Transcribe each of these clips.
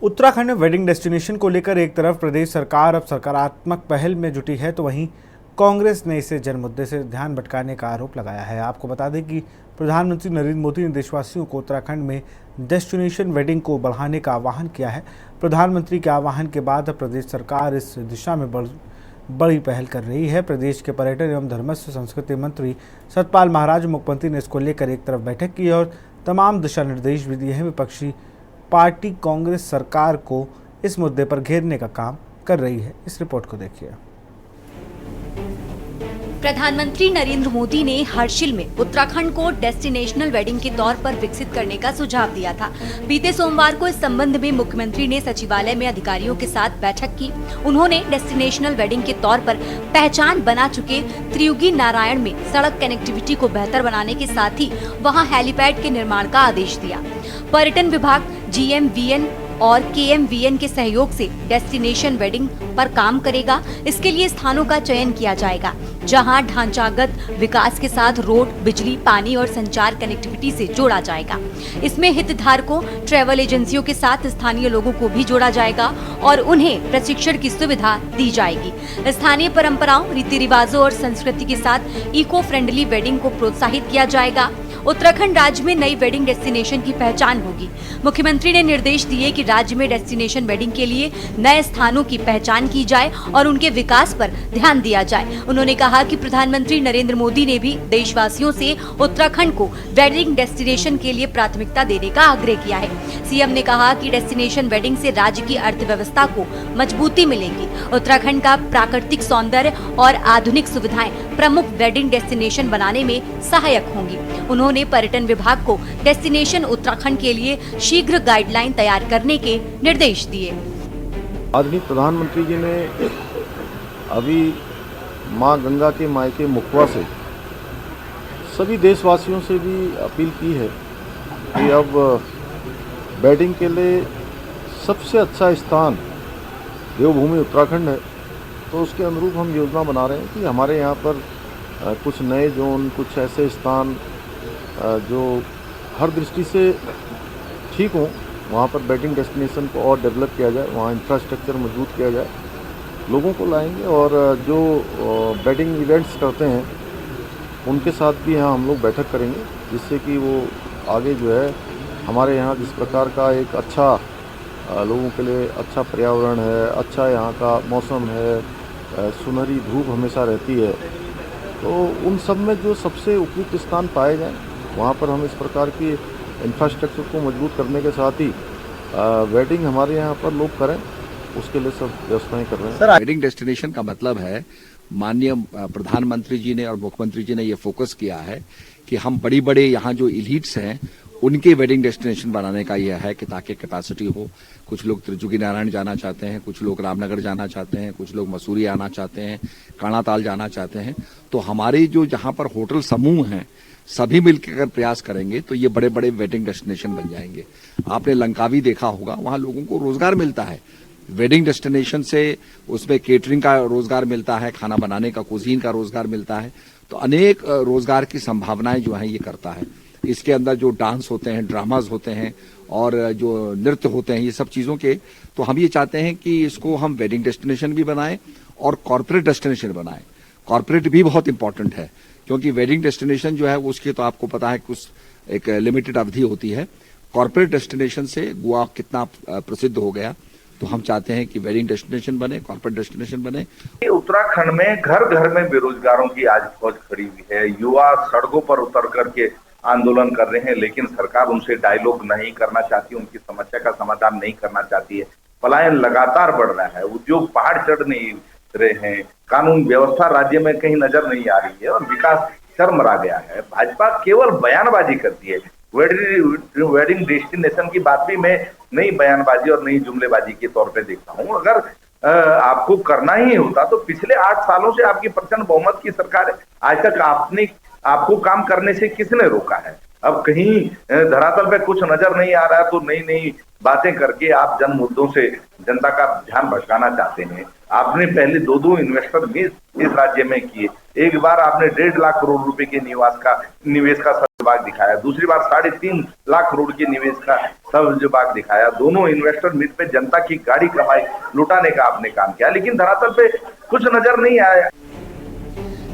उत्तराखंड में wedding destination को लेकर एक तरफ प्रदेश सरकार अब सकारात्मक पहल में जुटी है तो वहीं कांग्रेस ने इसे जन मुद्दे से ध्यान भटकाने का आरोप लगाया है। आपको बता दें कि प्रधानमंत्री नरेंद्र मोदी ने देशवासियों को उत्तराखंड में डेस्टिनेशन वेडिंग को बढ़ाने का आह्वान किया है। प्रधानमंत्री के आह्वान के बाद अब प्रदेश सरकार इस दिशा में बड़ी पहल कर रही है। प्रदेश के पर्यटन एवं धर्मस्व संस्कृति मंत्री सतपाल महाराज मुख्यमंत्री ने इसको लेकर एक तरफ बैठक की और तमाम दिशा निर्देश भी दिए हैं। विपक्षी पार्टी कांग्रेस सरकार को इस मुद्दे पर घेरने का काम कर रही है। इस रिपोर्ट को देखिए। प्रधानमंत्री नरेंद्र मोदी ने हर्षिल में उत्तराखंड को डेस्टिनेशनल वेडिंग के तौर पर विकसित करने का सुझाव दिया था। बीते सोमवार को इस संबंध में मुख्यमंत्री ने सचिवालय में अधिकारियों के साथ बैठक की। उन्होंने डेस्टिनेशनल वेडिंग के तौर पर पहचान बना चुके त्रियुगी नारायण में सड़क कनेक्टिविटी को बेहतर बनाने के साथ ही वहां हेलीपैड के निर्माण का आदेश दिया। पर्यटन विभाग GMVN और KMVN के सहयोग से डेस्टिनेशन वेडिंग पर काम करेगा। इसके लिए स्थानों का चयन किया जाएगा जहां ढांचागत विकास के साथ रोड, बिजली, पानी और संचार कनेक्टिविटी से जोड़ा जाएगा। इसमें हितधारकों, ट्रैवल एजेंसियों के साथ स्थानीय लोगों को भी जोड़ा जाएगा और उन्हें प्रशिक्षण की सुविधा दी जाएगी। स्थानीय परंपराओं, रीति रिवाजों और संस्कृति के साथ इको फ्रेंडली वेडिंग को प्रोत्साहित किया जाएगा। उत्तराखंड राज्य में नई वेडिंग डेस्टिनेशन की पहचान होगी। मुख्यमंत्री ने निर्देश दिए कि राज्य में डेस्टिनेशन वेडिंग के लिए नए स्थानों की पहचान की जाए और उनके विकास पर ध्यान दिया जाए। उन्होंने कहा कि प्रधानमंत्री नरेंद्र मोदी ने भी देशवासियों से उत्तराखंड को वेडिंग डेस्टिनेशन के लिए प्राथमिकता देने का आग्रह किया है। सीएम ने कहा कि डेस्टिनेशन वेडिंग से राज्य की अर्थव्यवस्था को मजबूती मिलेगी। उत्तराखंड का प्राकृतिक सौंदर्य और आधुनिक सुविधाएं प्रमुख वेडिंग डेस्टिनेशन बनाने में सहायक होंगी। उन्होंने पर्यटन विभाग को डेस्टिनेशन उत्तराखंड के लिए शीघ्र गाइडलाइन तैयार करने के निर्देश दिए। आदरणीय प्रधानमंत्री जी ने अभी मां गंगा के मायके मुखवा से सभी देशवासियों से भी अपील की है कि अब वेडिंग के लिए सबसे अच्छा स्थान देवभूमि उत्तराखंड है। तो उसके अनुरूप हम योजना बना रहे हैं कि हमारे यहाँ पर कुछ नए जोन, कुछ ऐसे स्थान जो हर दृष्टि से ठीक हों, वहाँ पर वेडिंग डेस्टिनेशन को और डेवलप किया जाए, वहाँ इंफ्रास्ट्रक्चर मजबूत किया जाए, लोगों को लाएंगे और जो वेडिंग इवेंट्स करते हैं उनके साथ भी यहाँ हम लोग बैठक करेंगे, जिससे कि वो आगे जो है हमारे यहाँ जिस प्रकार का एक अच्छा लोगों के लिए अच्छा पर्यावरण है, अच्छा यहाँ का मौसम है, सुनहरी धूप हमेशा रहती है, तो उन सब में जो सबसे उपयुक्त स्थान पाए जाएँ वहाँ पर हम इस प्रकार की इंफ्रास्ट्रक्चर को मजबूत करने के साथ ही वेडिंग हमारे यहाँ पर लोग करें, उसके लिए सब व्यवस्थाएं कर रहे हैं। वेडिंग डेस्टिनेशन का मतलब है, माननीय प्रधानमंत्री जी ने और मुख्यमंत्री जी ने ये फोकस किया है कि हम बड़ी बड़े यहाँ जो इलीट्स हैं उनके वेडिंग डेस्टिनेशन बनाने का यह है कि ताकि कैपेसिटी हो। कुछ लोग त्रिजुगी नारायण जाना चाहते हैं, कुछ लोग रामनगर जाना चाहते हैं, कुछ लोग मसूरी आना चाहते हैं, काणाताल जाना चाहते हैं। तो हमारे जो जहाँ पर होटल समूह हैं सभी मिलकर अगर प्रयास करेंगे तो ये बड़े बड़े वेडिंग डेस्टिनेशन बन जाएंगे। आपने लंकावी देखा होगा, वहाँ लोगों को रोजगार मिलता है वेडिंग डेस्टिनेशन से। उसमें केटरिंग का रोजगार मिलता है, खाना बनाने का, कुजीन का रोजगार मिलता है। तो अनेक रोजगार की संभावनाएं जो है ये करता है। इसके अंदर जो डांस होते हैं, ड्रामाज होते हैं और जो नृत्य होते हैं, ये सब चीजों के, तो हम ये चाहते हैं कि इसको हम वेडिंग डेस्टिनेशन भी बनाएं और कॉर्पोरेट डेस्टिनेशन बनाएं। कॉर्पोरेट भी बहुत इंपॉर्टेंट है क्योंकि वेडिंग डेस्टिनेशन जो है उसकी तो आपको पता है कुछ एक लिमिटेड अवधि होती है। कॉर्पोरेट डेस्टिनेशन से गोवा कितना प्रसिद्ध हो गया, तो हम चाहते हैं कि वेडिंग डेस्टिनेशन बने, कॉर्पोरेट डेस्टिनेशन बने। उत्तराखंड में घर घर में बेरोजगारों की आज फौज खड़ी हुई है। युवा सड़कों पर उतर करके आंदोलन कर रहे हैं, लेकिन सरकार उनसे डायलॉग नहीं करना चाहती, उनकी समस्या का समाधान नहीं करना चाहती है। पलायन लगातार बढ़ रहा है, उद्योग पहाड़ चढ़ नहीं रहे हैं, कानून व्यवस्था राज्य में कहीं नजर नहीं आ रही है और विकास चरमरा गया है। भाजपा केवल बयानबाजी करती है। वेडिंग डेस्टिनेशन की बात भी मैं नई बयानबाजी और नई जुमलेबाजी के तौर पे देखता हूं। अगर आपको करना ही होता तो पिछले 8 सालों से आपकी प्रचंड बहुमत की सरकार है, आज तक आपको काम करने से किसने रोका है? अब कहीं धरातल पे कुछ नजर नहीं आ रहा है तो नई नई बातें करके आप जन मुद्दों से जनता का ध्यान भटकाना चाहते हैं। आपने पहले 2 इन्वेस्टर भी इस राज्य में किए। एक बार आपने 1.5 लाख करोड़ रुपए के निवेश का बाग दिखाया, दूसरी बार 3.5 लाख करोड़ के निवेश का सब्ज बाग दिखाया। दोनों इन्वेस्टर मीट पे जनता की गाड़ी कमाई लुटाने का आपने काम किया, लेकिन धरातल पे कुछ नजर नहीं आया।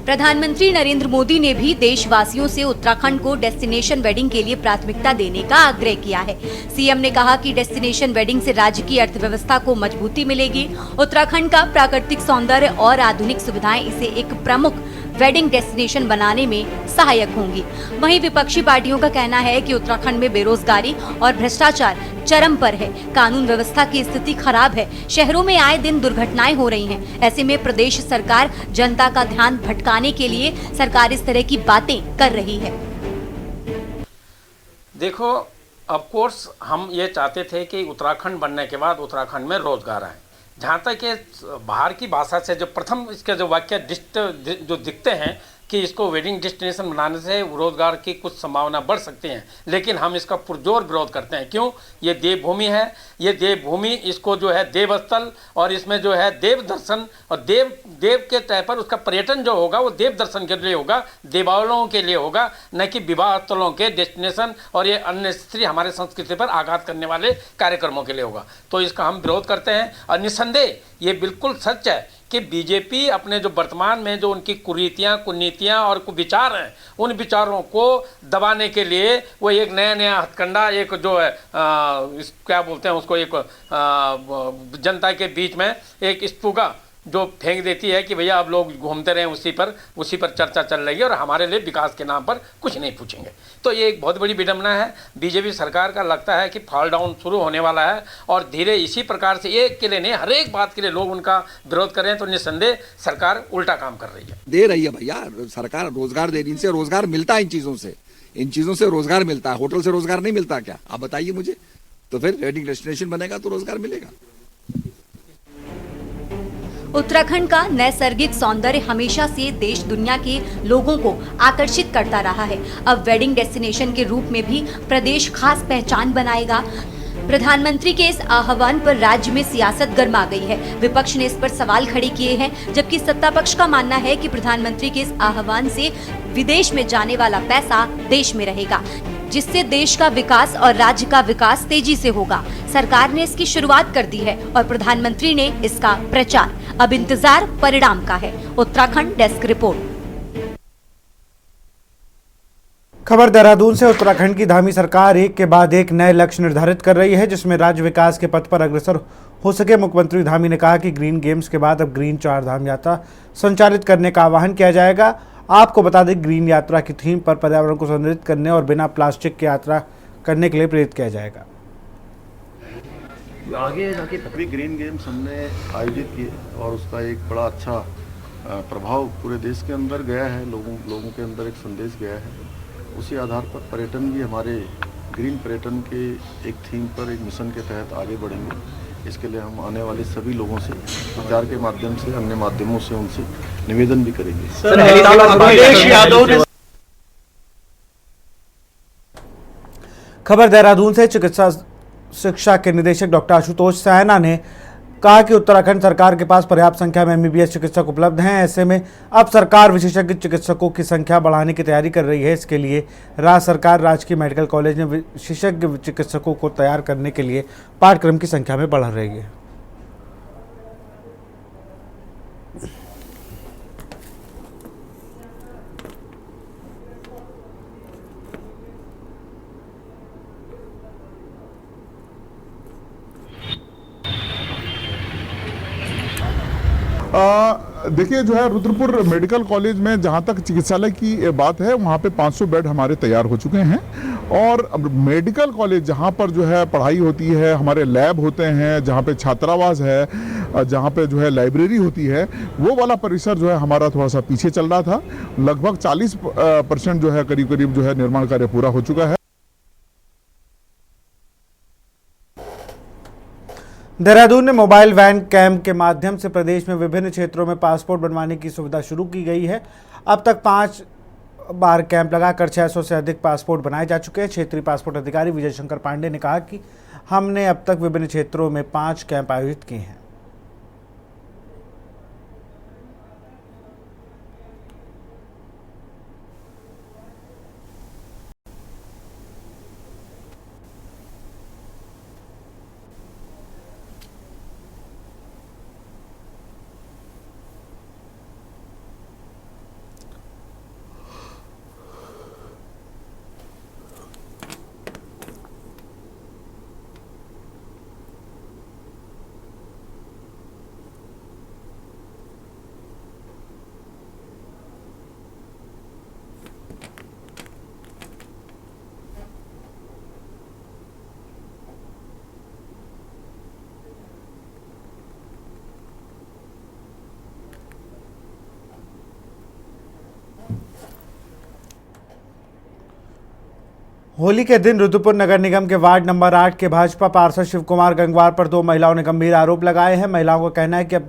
प्रधानमंत्री नरेंद्र मोदी ने भी देशवासियों से उत्तराखंड को डेस्टिनेशन वेडिंग के लिए प्राथमिकता देने का आग्रह किया है। सीएम ने कहा कि डेस्टिनेशन वेडिंग से राज्य की अर्थव्यवस्था को मजबूती मिलेगी। उत्तराखंड का प्राकृतिक सौंदर्य और आधुनिक सुविधाएं इसे एक प्रमुख वेडिंग डेस्टिनेशन बनाने में सहायक होंगी। वहीं विपक्षी पार्टियों का कहना है कि उत्तराखंड में बेरोजगारी और भ्रष्टाचार चरम पर है, कानून व्यवस्था की स्थिति खराब है, शहरों में आए दिन दुर्घटनाएं हो रही हैं। ऐसे में प्रदेश सरकार जनता का ध्यान भटकाने के लिए सरकार इस तरह की बातें कर रही है। देखो, ऑफ कोर्स हम ये चाहते थे कि उत्तराखंड बनने के बाद उत्तराखंड में रोजगार आए। जहाँ तक कि बाहर की भाषा से जो प्रथम इसके जो वाक्य जो दिखते हैं कि इसको वेडिंग डेस्टिनेशन बनाने से रोजगार की कुछ संभावना बढ़ सकती हैं, लेकिन हम इसका पुरजोर विरोध करते हैं। क्यों? ये देवभूमि है, ये देवभूमि, इसको जो है देवस्थल और इसमें जो है देव दर्शन और देव के तय पर उसका पर्यटन जो होगा वो देव दर्शन के लिए होगा, देवालयों के लिए होगा, न कि विवाह स्थलों के डेस्टिनेशन और ये अननेसेसरी हमारे संस्कृति पर आघात करने वाले कार्यक्रमों के लिए होगा। तो इसका हम विरोध करते हैं और निस्संदेह ये बिल्कुल सच है कि बीजेपी अपने जो वर्तमान में जो उनकी कुनीतियाँ और विचार हैं, उन विचारों को दबाने के लिए वो एक नया हथकंडा, एक जो है क्या बोलते हैं उसको, एक जनता के बीच में एक स्पुगा जो फेंक देती है कि भैया अब लोग घूमते रहें उसी पर चर्चा चल रही है और हमारे लिए विकास के नाम पर कुछ नहीं पूछेंगे। तो ये एक बहुत बड़ी विडंबना है। बीजेपी सरकार का लगता है कि फॉल डाउन शुरू होने वाला है और धीरे इसी प्रकार से एक के लिए नहीं, हर एक बात के लिए लोग उनका विरोध कर रहे हैं। तो निस्संदेह सरकार उल्टा काम कर रही है, दे रही है भैया। सरकार रोजगार दे रही है, इनसे रोजगार मिलता है, इन चीजों से रोजगार मिलता है। होटल से रोजगार नहीं मिलता क्या? आप बताइए मुझे। तो फिर वेडिंग डेस्टिनेशन बनेगा तो रोजगार मिलेगा। उत्तराखंड का नैसर्गिक सौंदर्य हमेशा से देश दुनिया के लोगों को आकर्षित करता रहा है। अब वेडिंग डेस्टिनेशन के रूप में भी प्रदेश खास पहचान बनाएगा। प्रधानमंत्री के इस आह्वान पर राज्य में सियासत गर्मा गई है। विपक्ष ने इस पर सवाल खड़े किए हैं, जबकि सत्ता पक्ष का मानना है कि प्रधानमंत्री के इस आह्वान से विदेश में जाने वाला पैसा देश में रहेगा, जिससे देश का विकास और राज्य का विकास तेजी से होगा। सरकार ने इसकी शुरुआत कर दी है और प्रधानमंत्री ने इसका प्रचार। अब इंतजार परिणाम का है। Uttarakhand desk report. खबर देहरादून से। उत्तराखंड की धामी सरकार एक के बाद एक नए लक्ष्य निर्धारित कर रही है, जिसमें राज्य विकास के पथ पर अग्रसर हो सके। मुख्यमंत्री धामी ने कहा कि ग्रीन गेम्स के बाद अब ग्रीन चार धाम यात्रा संचालित करने का आह्वान किया जाएगा। आपको बता दें, ग्रीन यात्रा की थीम पर पर्यावरण को संरक्षित करने और बिना प्लास्टिक की यात्रा करने के लिए प्रेरित किया जाएगा। आगे जाके अभी ग्रीन गेम्स हमने आयोजित किए और उसका एक बड़ा अच्छा प्रभाव पूरे देश के अंदर गया है। लोगों के अंदर एक संदेश गया है। उसी आधार पर पर्यटन भी हमारे ग्रीन पर्यटन के एक थीम पर, एक मिशन के तहत आगे बढ़ेंगे। इसके लिए हम आने वाले सभी लोगों से प्रचार के माध्यम से, अन्य माध्यमों से उनसे निवेदन भी करेंगे। खबर देहरादून से। चिकित्सा शिक्षा के निदेशक डॉक्टर आशुतोष सैना ने कहा कि उत्तराखंड सरकार के पास पर्याप्त संख्या में एमबीबीएस चिकित्सक उपलब्ध हैं। ऐसे में अब सरकार विशेषज्ञ चिकित्सकों की संख्या बढ़ाने की तैयारी कर रही है। इसके लिए राज्य सरकार राजकीय मेडिकल कॉलेज में विशेषज्ञ चिकित्सकों को तैयार करने के लिए पाठ्यक्रम की संख्या में बढ़ रही है। देखिए, जो है रुद्रपुर मेडिकल कॉलेज में जहाँ तक चिकित्सालय की बात है, वहाँ पे 500 बेड हमारे तैयार हो चुके हैं। और मेडिकल कॉलेज जहाँ पर जो है पढ़ाई होती है, हमारे लैब होते हैं, जहाँ पे छात्रावास है, जहाँ पे जो है लाइब्रेरी होती है, वो वाला परिसर जो है हमारा थोड़ा सा पीछे चल रहा था। लगभग 40% जो है करीब जो है निर्माण कार्य पूरा हो चुका है। देहरादून में मोबाइल वैन कैंप के माध्यम से प्रदेश में विभिन्न क्षेत्रों में पासपोर्ट बनवाने की सुविधा शुरू की गई है। अब तक 5 बार कैंप लगाकर 600 से अधिक पासपोर्ट बनाए जा चुके हैं। क्षेत्रीय पासपोर्ट अधिकारी विजय शंकर पांडे ने कहा कि हमने अब तक विभिन्न क्षेत्रों में 5 कैंप आयोजित किए हैं। होली के दिन रुद्रपुर नगर निगम के वार्ड नंबर 8 के भाजपा पार्षद शिव कुमार गंगवार पर 2 महिलाओं ने गंभीर आरोप लगाए हैं। महिलाओं का कहना है कि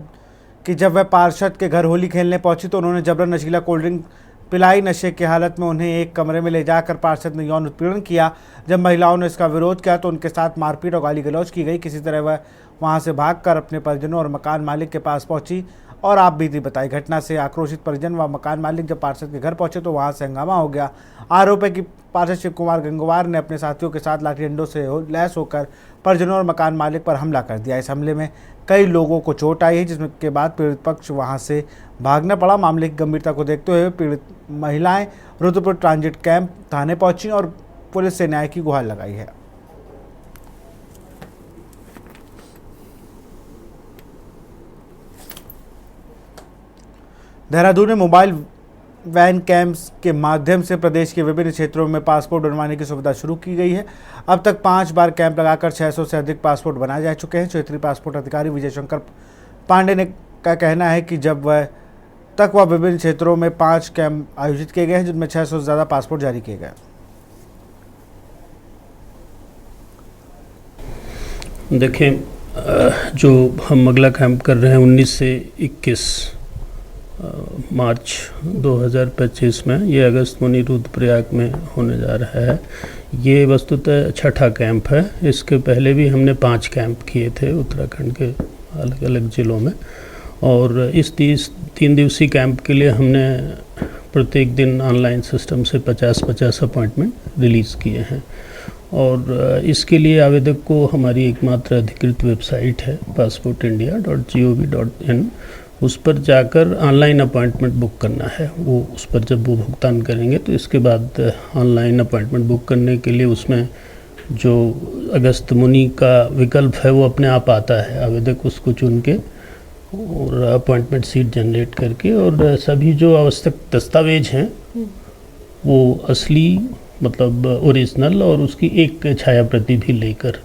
जब वह पार्षद के घर होली खेलने पहुंची तो उन्होंने जबरन नशीला कोल्ड ड्रिंक पिलाई। नशे की हालत में उन्हें एक कमरे में ले जाकर पार्षद ने यौन उत्पीड़न किया। जब महिलाओं ने इसका विरोध किया तो उनके साथ मारपीट और गाली गलौज की गई। किसी तरह वह वहां से भागकर अपने परिजनों और मकान मालिक के पास पहुंची और आप बीती बताई। घटना से आक्रोशित परिजन व मकान मालिक जब पार्षद के घर पहुंचे तो वहां से हंगामा हो गया। आरोप है कि पार्षद शिव कुमार गंगवार ने अपने साथियों के साथ लाठी डंडों से लैस होकर परिजनों और मकान मालिक पर हमला कर दिया। इस हमले में कई लोगों को चोट आई है, जिसके बाद पीड़ित पक्ष वहां से भागना पड़ा। मामले की गंभीरता को देखते हुए पीड़ित महिलाएं रुद्रपुर ट्रांजिट कैंप थाने पहुंची और पुलिस से न्याय की गुहार लगाई है। देहरादून में मोबाइल वैन कैंप्स के माध्यम से प्रदेश के विभिन्न क्षेत्रों में पासपोर्ट बनवाने की सुविधा शुरू की गई है। अब तक 5 बार कैंप लगाकर 600 से अधिक पासपोर्ट बनाए जा चुके हैं। क्षेत्रीय पासपोर्ट अधिकारी विजय शंकर पांडे का कहना है कि जब वह विभिन्न क्षेत्रों में 5 कैंप आयोजित किए गए हैं, जिनमें 600 से ज़्यादा पासपोर्ट जारी किए गए। देखें, जो हम अगला कैंप कर रहे हैं 19 से 21 मार्च 2025 में, ये अगस्त मुनि रुद्रप्रयाग में होने जा रहा है। ये वस्तुतः छठा कैंप है। इसके पहले भी हमने 5 कैंप किए थे उत्तराखंड के अलग अलग ज़िलों में, और इस 3 दिवसीय कैंप के लिए हमने प्रत्येक दिन ऑनलाइन सिस्टम से 50-50 अपॉइंटमेंट रिलीज़ किए हैं। और इसके लिए आवेदक को हमारी एकमात्र अधिकृत वेबसाइट है passportindia.gov.in, उस पर जाकर ऑनलाइन अपॉइंटमेंट बुक करना है। वो उस पर जब वो भुगतान करेंगे तो इसके बाद ऑनलाइन अपॉइंटमेंट बुक करने के लिए उसमें जो अगस्त मुनि का विकल्प है वो अपने आप आता है। आवेदक उसको चुन के और अपॉइंटमेंट सीट जनरेट करके, और सभी जो आवश्यक दस्तावेज हैं वो असली मतलब ओरिजिनल और उसकी एक छाया प्रति भी लेकर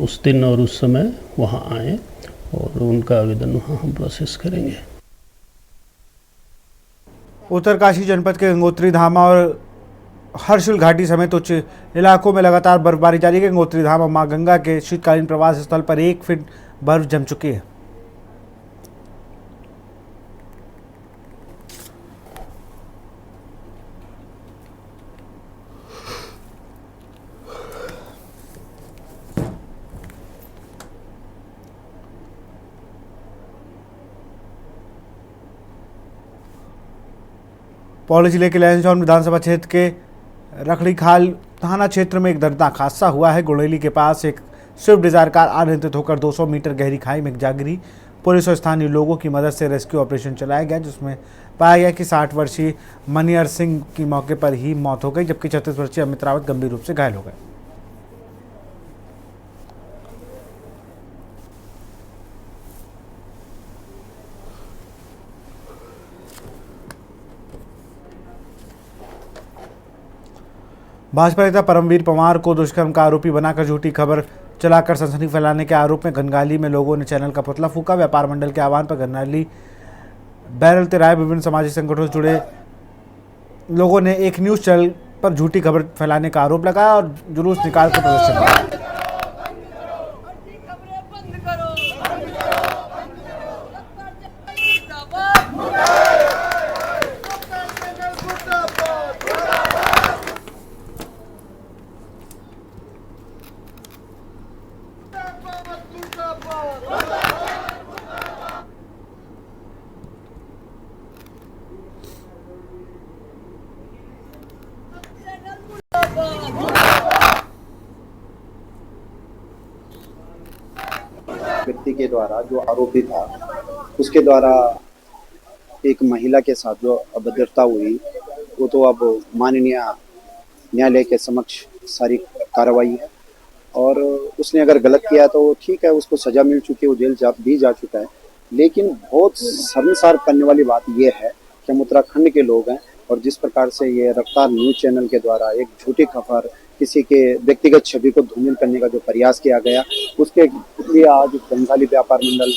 उस दिन और उस समय वहाँ आएँ और उनका आवेदन वहाँ हम प्रोसेस करेंगे। उत्तरकाशी जनपद के गंगोत्री धाम और हर्षिल घाटी समेत उच्च इलाकों में लगातार बर्फबारी जारी है। गंगोत्री धाम और मां गंगा के शीतकालीन प्रवास स्थल पर 1 फीट बर्फ जम चुकी है। पौड़ी जिले के लैंसडॉन विधानसभा क्षेत्र के रखड़ीखाल थाना क्षेत्र में एक दर्दनाक हादसा हुआ है। गुड़ेली के पास एक स्विफ्ट डिजायर कार अनियंत्रित होकर 200 मीटर गहरी खाई में जा गिरी। पुलिस और स्थानीय लोगों की मदद से रेस्क्यू ऑपरेशन चलाया गया, जिसमें पाया गया कि 60 वर्षीय मनियर सिंह की मौके पर ही मौत हो गई, जबकि 36 वर्षीय अमित रावत गंभीर रूप से घायल हो गए। भाजपा नेता परमवीर पंवार को दुष्कर्म का आरोपी बनाकर झूठी खबर चलाकर सनसनी फैलाने के आरोप में घनगाली में लोगों ने चैनल का पुतला फूंका। व्यापार मंडल के आह्वान पर घनगाली बैरल तिराए विभिन्न सामाजिक संगठनों से जुड़े लोगों ने एक न्यूज चैनल पर झूठी खबर फैलाने का आरोप लगाया और जुलूस निकालकर प्रदर्शन किया। व्यक्ति के द्वारा जो आरोपी था उसके द्वारा एक महिला के साथ जो अभद्रता हुई वो तो अब माननीय न्यायालय के समक्ष सारी कार्रवाई है, और उसने अगर गलत किया तो ठीक है, उसको सजा मिल चुकी है, वो जेल भी जा चुका है। लेकिन बहुत शर्मसार करने वाली बात यह है कि हम उत्तराखंड के लोग हैं और जिस प्रकार से ये रफ्तार न्यूज चैनल के द्वारा एक झूठी खबर किसी के व्यक्तिगत छवि को धूमिल करने का जो प्रयास किया गया, उसके लिए आज घनगाली व्यापार मंडल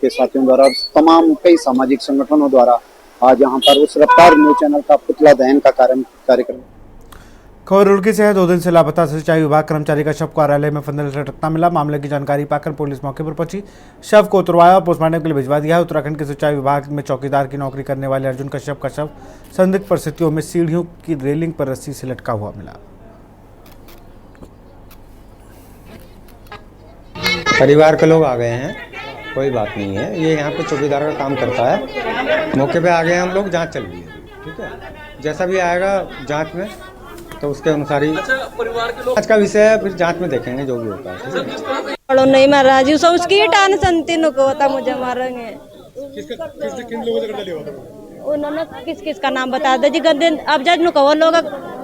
के साथियों द्वारा तमाम कई सामाजिक संगठनों द्वारा आज यहाँ पर उस रफ्तार न्यूज चैनल का पुतला दहन का कार्यक्रम। खबर रुड़की से है। 2 दिन से लापता सिंचाई विभाग कर्मचारी का शव कार्यालय में फंदे लटकता मिला। मामले की जानकारी पाकर पुलिस मौके पर पहुंची, शव को उतरवाया और पोस्टमार्टम के लिए भिजवा दिया है। उत्तराखंड के सिंचाई विभाग में चौकीदार की नौकरी करने वाले अर्जुन कश्यप का शव संदिग्ध परिस्थितियों में सीढ़ियों की रेलिंग पर रस्सी से लटका हुआ मिला। परिवार के लोग आ गए हैं, कोई बात नहीं है। ये यहाँ पे चौकीदार का काम करता है। मौके पे आ गए हैं हम लोग, जांच चल रही है, ठीक है। जैसा भी आएगा जांच में तो उसके अनुसार ही परिवार के लोग, जांच का विषय है, फिर जांच में देखेंगे जो भी होता है। नहीं मारा जी, सब उसकी टान संती को होता, मुझे मारेंगे। किन लोगों से लिया था? उन्होंने किस का नाम बता दे जी। अब जज नु कहो लोग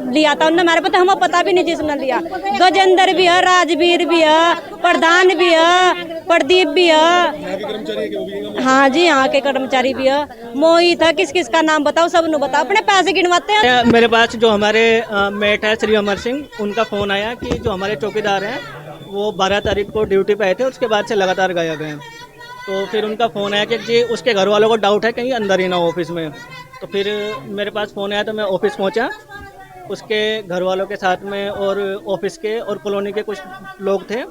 लिया था उन्होंने, हमारे पता, हमें पता भी नहीं जिसने लिया। गजेंद्र भी है, राजवीर भी है, प्रधान भी है, प्रदीप भी है। हाँ जी, यहाँ के कर्मचारी भी है। मोहित है, किस का नाम बताओ, सब नु बताओ, अपने पैसे गिनवाते हैं। मेरे पास जो हमारे मेट है श्री अमर सिंह, उनका फोन आया कि जो हमारे चौकीदार हैं वो 12 तारीख को ड्यूटी पे आए थे, उसके बाद से लगातार गायब हैं। तो फिर उनका फ़ोन आया कि जी उसके घर वालों को डाउट है कहीं अंदर ही ना ऑफिस में। तो फिर मेरे पास फ़ोन आया तो मैं ऑफिस पहुंचा, उसके घर वालों के साथ में और ऑफिस के और कॉलोनी के कुछ लोग थे।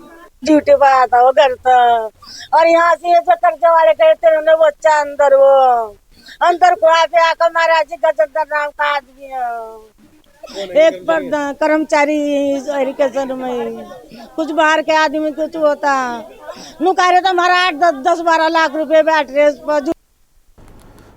ड्यूटी पर आता वो घर था, और यहाँ से जो कर्जे वाले गए थे उन्होंने वो बच्चा अंदर को आकर महाराज जी गजेंद्र नाम का आदमी है, एक पर कर्मचारी एजुकेशन में, कुछ बाहर के आदमी कुछ होता नुकारे तो हमारा 8-10-12 लाख रुपए बैटरी पर।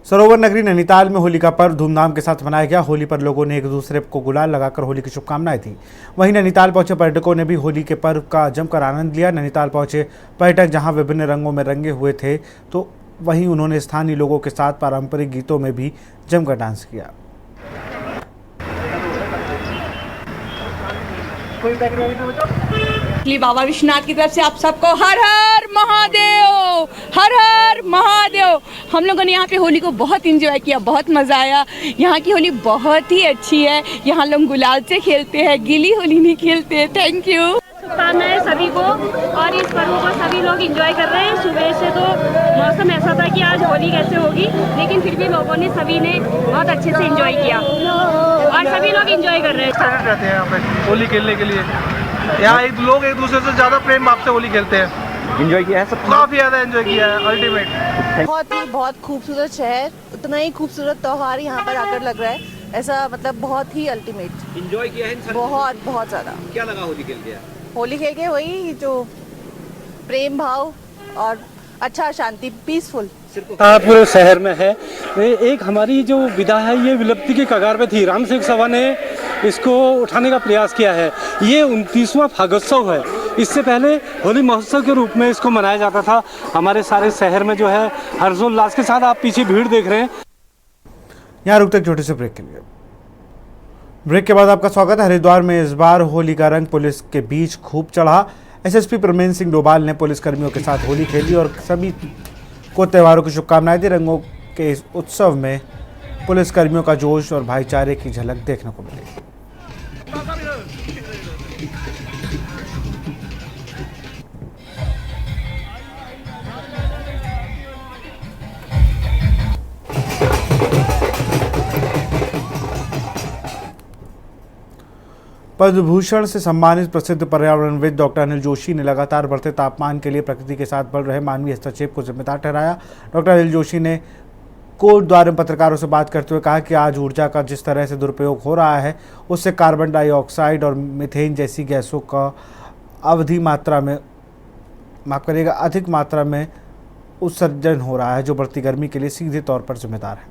सरोवर नगरी नैनीताल में होली का पर्व धूमधाम के साथ मनाया गया। होली पर लोगों ने एक दूसरे को गुलाल लगाकर होली की शुभकामनाएं दी। वहीं नैनीताल पहुंचे पर्यटकों ने भी होली के पर्व का जमकर आनंद लिया। नैनीताल पहुंचे पर्यटक जहां विभिन्न रंगों में रंगे हुए थे, तो वहीं उन्होंने स्थानीय लोगों के साथ पारंपरिक गीतों में भी जमकर डांस किया। बाबा विश्वनाथ की तरफ से आप सबको हर हर महादेव, हर हर महादेव। हम लोगों ने यहाँ पे होली को बहुत एंजॉय किया, बहुत मज़ा आया। यहाँ की होली बहुत ही अच्छी है। यहाँ लोग गुलाल से खेलते हैं, गीली होली नहीं खेलते हैं। Thank you. शुभकामनाएं सभी को, और इस पर्व को सभी लोग एंजॉय कर रहे हैं। सुबह से तो मौसम ऐसा था कि आज होली कैसे होगी, लेकिन फिर भी लोगों ने सभी ने बहुत अच्छे से एंजॉय किया और सभी लोग एंजॉय कर रहे हैं। रहते हैं यहाँ पे होली खेलने के लिए। यहाँ लोग एक दूसरे से ज्यादा प्रेम भाव से होली खेलते हैं। एंजॉय किया है सब, काफी ज्यादा एंजॉय किया है। अल्टीमेट बहुत खूबसूरत शहर, उतना ही खूबसूरत त्योहार यहाँ पर आकर लग रहा है। ऐसा मतलब बहुत ही अल्टीमेट एंजॉय किया है। बहुत ज्यादा। क्या लगा होली खेल के? होली खेल के वही जो प्रेम भाव और अच्छा शांति, पीसफुल। आप शहर में है, एक हमारी जो विधा है ये विलुप्ति के कगार पे थी। राम सिंह सभा ने इसको उठाने का प्रयास किया है। ये 29वां फागोत्सव है। इससे पहले होली महोत्सव के रूप में इसको मनाया जाता था। हमारे सारे शहर में जो है हर्षोल्लास के साथ, आप पीछे भीड़ देख रहे हैं। यहाँ रुकते एक छोटे से ब्रेक के लिए। ब्रेक के बाद आपका स्वागत है। हरिद्वार में इस बार होली का रंग पुलिस के बीच खूब चढ़ा। एसएसपी प्रमेंद्र सिंह डोभाल ने पुलिसकर्मियों के साथ होली खेली और सभी को त्योहारों की शुभकामनाएं दी। रंगों के इस उत्सव में पुलिसकर्मियों का जोश और भाईचारे की झलक देखने को मिली। पद्म भूषण से सम्मानित प्रसिद्ध पर्यावरणविद डॉक्टर अनिल जोशी ने लगातार बढ़ते तापमान के लिए प्रकृति के साथ बढ़ रहे मानवीय हस्तक्षेप को जिम्मेदार ठहराया। डॉक्टर अनिल जोशी ने कोटद्वार में पत्रकारों से बात करते हुए कहा कि आज ऊर्जा का जिस तरह से दुरुपयोग हो रहा है, उससे कार्बन डाइऑक्साइड और मीथेन जैसी गैसों का अधिक मात्रा में उत्सर्जन हो रहा है, जो बढ़ती गर्मी के लिए सीधे तौर पर जिम्मेदार है।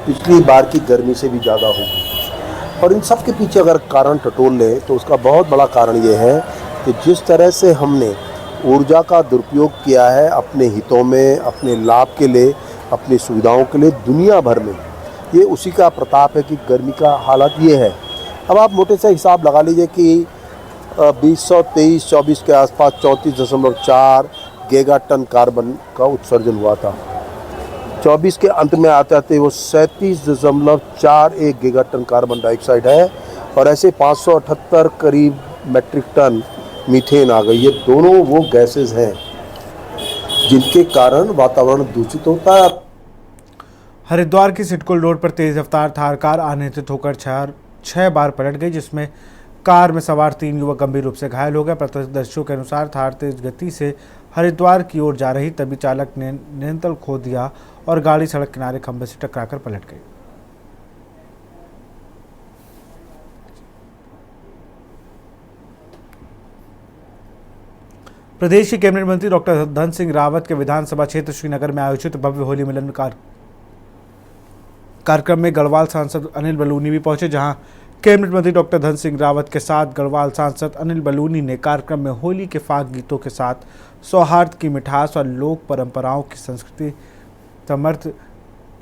पिछली बार की गर्मी से भी ज़्यादा होगी, और इन सब के पीछे अगर कारण टटोल लें तो उसका बहुत बड़ा कारण ये है कि जिस तरह से हमने ऊर्जा का दुरुपयोग किया है अपने हितों में, अपने लाभ के लिए, अपनी सुविधाओं के लिए दुनिया भर में, ये उसी का प्रताप है कि गर्मी का हालत ये है। अब आप मोटे से हिसाब लगा लीजिए कि 2023-24 के आसपास 34.4 गीगाटन कार्बन का उत्सर्जन हुआ था। 24 के अंत में आते आते वो 37.41 गीगाटन कार्बन डाइऑक्साइड है, और ऐसे 578 करीब मेट्रिक टन मीथेन आ गई। ये दोनों वो गैसेस हैं जिनके कारण वातावरण दूषित होता है। हरिद्वार की सिडकुल रोड पर तेज रफ्तार थार कार अनियंत्रित होकर छह बार पलट गई, जिसमें कार में सवार 3 युवक गंभीर रूप से घायल हो गए। प्रत्यक्षदर्शियों के अनुसार थार तेज गति से हरिद्वार की ओर जा रही, तभी चालक ने नियंत्रण खो दिया और गाड़ी सड़क किनारे खंभे से टकराकर पलट गई। प्रदेश के कैबिनेट मंत्री डॉक्टर धन सिंह रावत के विधानसभा क्षेत्र श्रीनगर में आयोजित भव्य होली मिलन कार्यक्रम में गढ़वाल सांसद अनिल बलूनी भी पहुंचे, जहां कैबिनेट मंत्री डॉक्टर धन सिंह रावत के साथ गढ़वाल सांसद अनिल बलूनी ने कार्यक्रम में होली के फाग गीतों के साथ सौहार्द की मिठास और लोक परंपराओं की संस्कृति समर्थ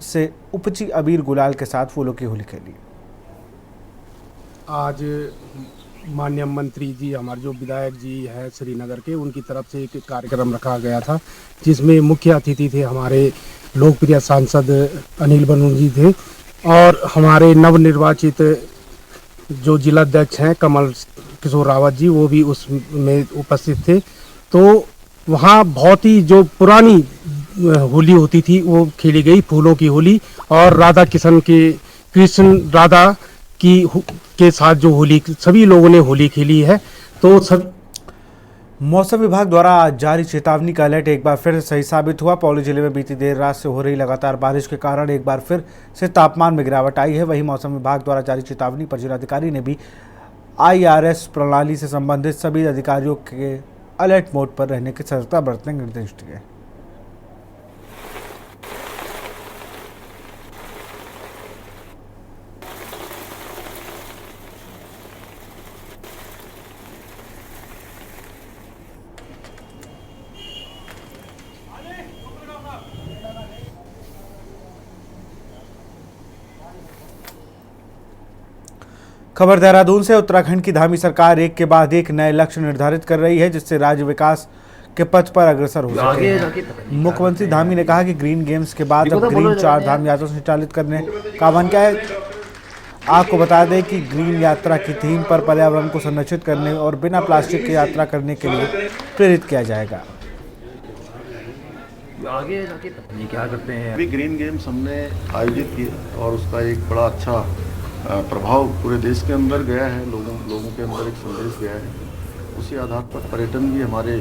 से उपजी अबीर गुलाल के साथ फूलों की होली खेली। आज माननीय मंत्री जी, हमारे जो विधायक जी है श्रीनगर के, उनकी तरफ से एक कार्यक्रम रखा गया था, जिसमें मुख्य अतिथि थे हमारे लोकप्रिय सांसद अनिल बलूनी जी थे और हमारे नवनिर्वाचित जो जिलाध्यक्ष हैं कमल किशोर रावत जी, वो भी उसमें उपस्थित थे। तो वहाँ बहुत ही जो पुरानी होली होती थी वो खेली गई, फूलों की होली, और राधा कृष्ण राधा के साथ जो होली सभी लोगों ने होली खेली है। तो सब मौसम विभाग द्वारा आज जारी चेतावनी का अलर्ट एक बार फिर सही साबित हुआ। पौड़ी जिले में बीती देर रात से हो रही लगातार बारिश के कारण एक बार फिर से तापमान में गिरावट आई है। वहीं मौसम विभाग द्वारा जारी चेतावनी पर जिलाधिकारी ने भी IRS प्रणाली से संबंधित सभी अधिकारियों के अलर्ट मोड पर रहने की सतर्कता बरतने के निर्देश दिए। खबर देहरादून से। उत्तराखंड की धामी सरकार एक के बाद एक नए लक्ष्य निर्धारित कर रही है, जिससे राज्य विकास के पथ पर अग्रसर हो सके। मुख्यमंत्री धामी ने कहा कि ग्रीन गेम्स के बाद अब ग्रीन 4 धाम यात्रा संचालित करने का आह्वान किया है। आपको बता दें कि ग्रीन यात्रा की थीम पर पर्यावरण को संरक्षित करने और बिना प्लास्टिक की यात्रा करने के लिए प्रेरित किया जाएगा। आगे क्या करते हैं, अभी ग्रीन गेम्स हमने आयोजित किए और उसका एक बड़ा अच्छा प्रभाव पूरे देश के अंदर गया है, लोगों के अंदर एक संदेश गया है। उसी आधार पर पर्यटन भी हमारे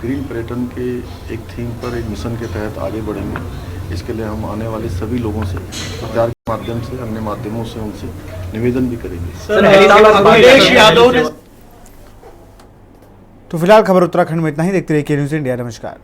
ग्रीन पर्यटन के एक थीम पर, एक मिशन के तहत आगे बढ़ेंगे। इसके लिए हम आने वाले सभी लोगों से प्रचार के माध्यम से, अन्य माध्यमों से उनसे निवेदन भी करेंगे। तो फिलहाल खबर उत्तराखंड में इतना ही। देखते रहिए न्यूज़ इंडिया। नमस्कार।